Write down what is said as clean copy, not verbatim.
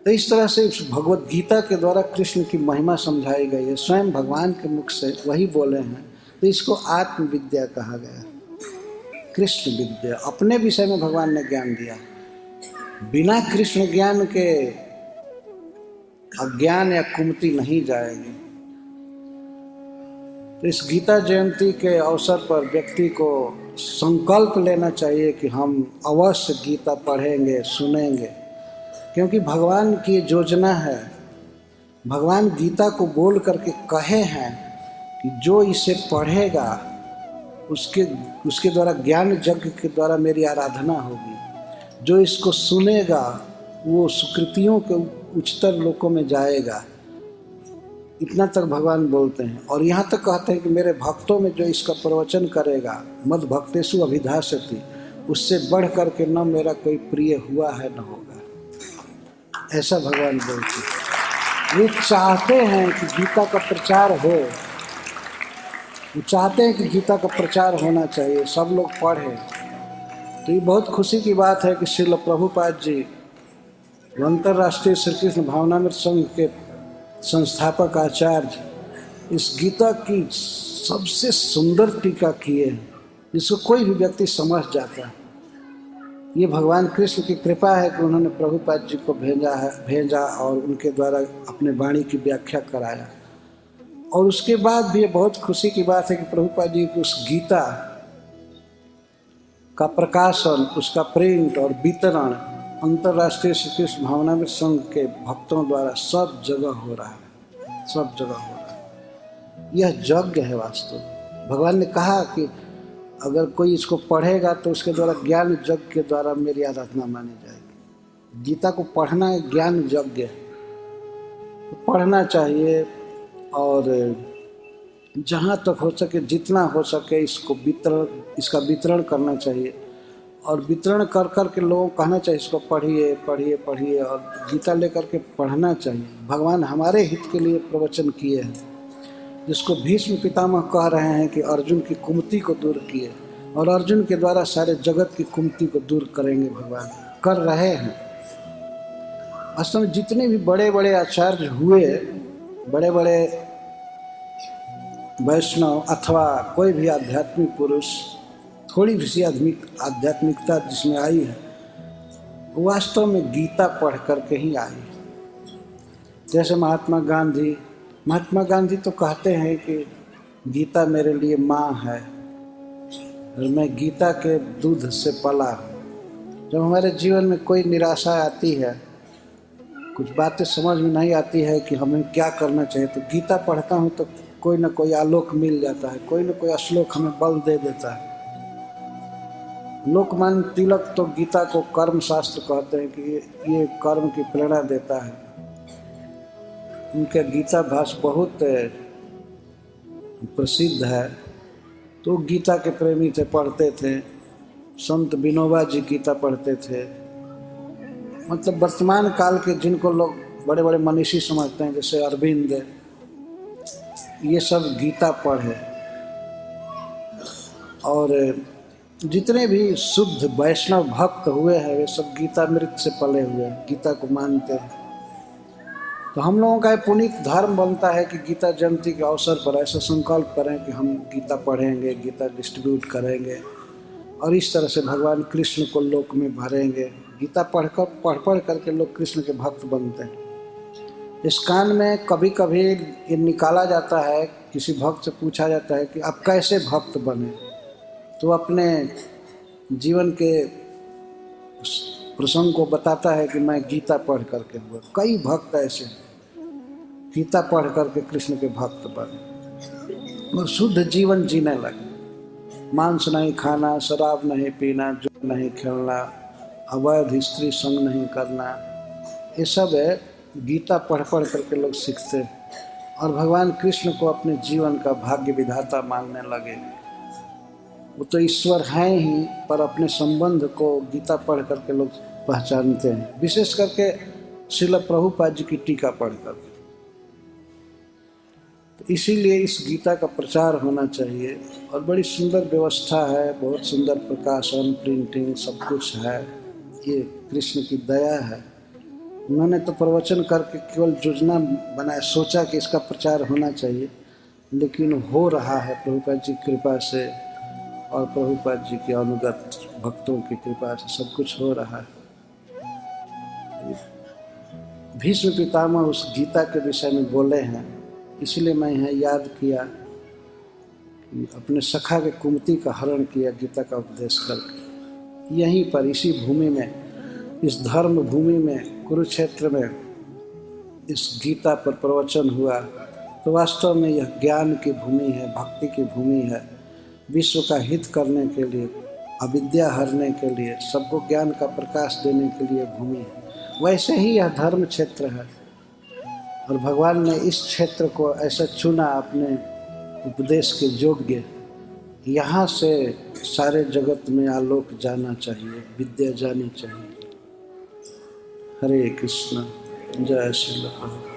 तो इस तरह से भगवत गीता के द्वारा कृष्ण की महिमा समझाई गई है, स्वयं भगवान के मुख से वही बोले हैं। तो इसको आत्मविद्या कहा गया, कृष्ण विद्या। अपने विषय में भगवान ने ज्ञान दिया, बिना कृष्ण ज्ञान के अज्ञान या कुमति नहीं जाएगी। तो इस गीता जयंती के अवसर पर व्यक्ति को संकल्प लेना चाहिए कि हम अवश्य गीता पढ़ेंगे, सुनेंगे, क्योंकि भगवान की योजना है। भगवान गीता को बोल करके कहे हैं कि जो इसे पढ़ेगा उसके द्वारा ज्ञान यज्ञ के द्वारा मेरी आराधना होगी, जो इसको सुनेगा वो सुकृतियों के उच्चतर लोकों में जाएगा। इतना तक भगवान बोलते हैं। और यहाँ तक कहते हैं कि मेरे भक्तों में जो इसका प्रवचन करेगा, मद भक्तेषु अभिधास्यति, उससे बढ़ करके न मेरा कोई प्रिय हुआ है न होगा, ऐसा भगवान बोलते हैं। वे चाहते हैं कि गीता का प्रचार हो, वो चाहते हैं कि गीता का प्रचार होना चाहिए, सब लोग पढ़ें। तो ये बहुत खुशी की बात है कि श्रील प्रभुपाद जी अंतर्राष्ट्रीय श्री कृष्ण भावनामृत संघ के संस्थापक आचार्य इस गीता की सबसे सुंदर टीका किए हैं, जिसको कोई भी व्यक्ति समझ जाता है। ये भगवान कृष्ण की कृपा है कि उन्होंने प्रभुपाद जी को भेजा और उनके द्वारा अपने वाणी की व्याख्या कराया। और उसके बाद भी ये बहुत खुशी की बात है कि प्रभुपाद जी की उस गीता का प्रकाशन, उसका प्रिंट और वितरण अंतर्राष्ट्रीय श्री कृष्ण भावनामृत संघ के भक्तों द्वारा सब जगह हो रहा है, सब जगह हो रहा है। यह यज्ञ है वास्तव। भगवान ने कहा कि अगर कोई इसको पढ़ेगा तो उसके द्वारा ज्ञान यज्ञ के द्वारा मेरी आराधना मानी जाएगी। गीता को पढ़ना एक ज्ञान यज्ञ है, तो पढ़ना चाहिए और जहाँ तक हो सके, जितना हो सके इसका वितरण करना चाहिए। और वितरण कर कर के लोगों को कहना चाहिए इसको पढ़िए पढ़िए पढ़िए, और गीता लेकर के पढ़ना चाहिए। भगवान हमारे हित के लिए प्रवचन किए हैं, जिसको भीष्म पितामह कह रहे हैं कि अर्जुन की कुमति को दूर किए, और अर्जुन के द्वारा सारे जगत की कुमति को दूर करेंगे। भगवान कर रहे हैं। वास्तव में जितने भी बड़े बड़े आचार्य हुए, बड़े बड़े वैष्णव अथवा कोई भी आध्यात्मिक पुरुष, थोड़ी भी सी आध्यात्मिकता जिसमें आई है, वास्तव में गीता पढ़ करके ही आई। जैसे महात्मा गांधी तो कहते हैं कि गीता मेरे लिए माँ है और मैं गीता के दूध से पला हूँ। जब हमारे जीवन में कोई निराशा आती है, कुछ बातें समझ में नहीं आती है कि हमें क्या करना चाहिए, तो गीता पढ़ता हूँ तो कोई ना कोई आलोक मिल जाता है, कोई ना कोई श्लोक हमें बल दे देता है। लोकमान्य तिलक तो गीता को कर्म शास्त्र कहते हैं कि ये कर्म की प्रेरणा देता है। उनके गीता भाष्य बहुत प्रसिद्ध है, तो गीता के प्रेमी थे, पढ़ते थे। संत विनोबा जी गीता पढ़ते थे। मतलब वर्तमान काल के जिनको लोग बड़े बड़े मनीषी समझते हैं, जैसे अरविंद, ये सब गीता पढ़े। और जितने भी शुद्ध वैष्णव भक्त हुए हैं वे सब गीतामृत से पले हुए हैं, गीता को मानते हैं। तो हम लोगों का पुनीत धर्म बनता है कि गीता जयंती के अवसर पर ऐसा संकल्प करें कि हम गीता पढ़ेंगे, गीता डिस्ट्रीब्यूट करेंगे और इस तरह से भगवान कृष्ण को लोक में भरेंगे। गीता पढ़ करके लोग कृष्ण के भक्त बनते हैं। इस कान में कभी कभी ये निकाला जाता है, किसी भक्त से पूछा जाता है कि आप कैसे भक्त बने, तो अपने जीवन के प्रसंग को बताता है कि मैं गीता पढ़ करके हुआ। कई भक्त ऐसे गीता पढ़ करके कृष्ण के भक्त बने और शुद्ध जीवन जीने लगे। मांस नहीं खाना, शराब नहीं पीना, जुआ नहीं खेलना, अवैध स्त्री संग नहीं करना, ये सब है गीता पढ़ करके लोग सीखते हैं और भगवान कृष्ण को अपने जीवन का भाग्य विधाता मानने लगे। वो तो ईश्वर हैं ही, पर अपने संबंध को गीता पढ़ करके लोग पहचानते हैं, विशेष करके श्रील प्रभुपाद जी की टीका पढ़ करके। इसीलिए इस गीता का प्रचार होना चाहिए। और बड़ी सुंदर व्यवस्था है, बहुत सुंदर प्रकाशन, प्रिंटिंग, सब कुछ है। ये कृष्ण की दया है। उन्होंने तो प्रवचन करके केवल योजना बनाया, सोचा कि इसका प्रचार होना चाहिए, लेकिन हो रहा है प्रभुपाद जी की कृपा से और प्रभुपाद जी के अनुगत भक्तों की कृपा से सब कुछ हो रहा है। भीष्म पितामह उस गीता के विषय में बोले हैं, इसलिए मैं यहाँ याद किया कि अपने सखा के कुमति का हरण किया गीता का उपदेश करके। यहीं पर इसी भूमि में, इस धर्म भूमि में, कुरुक्षेत्र में इस गीता पर प्रवचन हुआ। तो वास्तव में यह ज्ञान की भूमि है, भक्ति की भूमि है, विश्व का हित करने के लिए, अविद्या हरने के लिए, सबको ज्ञान का प्रकाश देने के लिए भूमि है। वैसे ही यह धर्म क्षेत्र है और भगवान ने इस क्षेत्र को ऐसा चुना अपने उपदेश के योग्य। यहाँ से सारे जगत में आलोक जाना चाहिए, विद्या जानी चाहिए। हरे कृष्ण, जय श्री प्रभुपाद।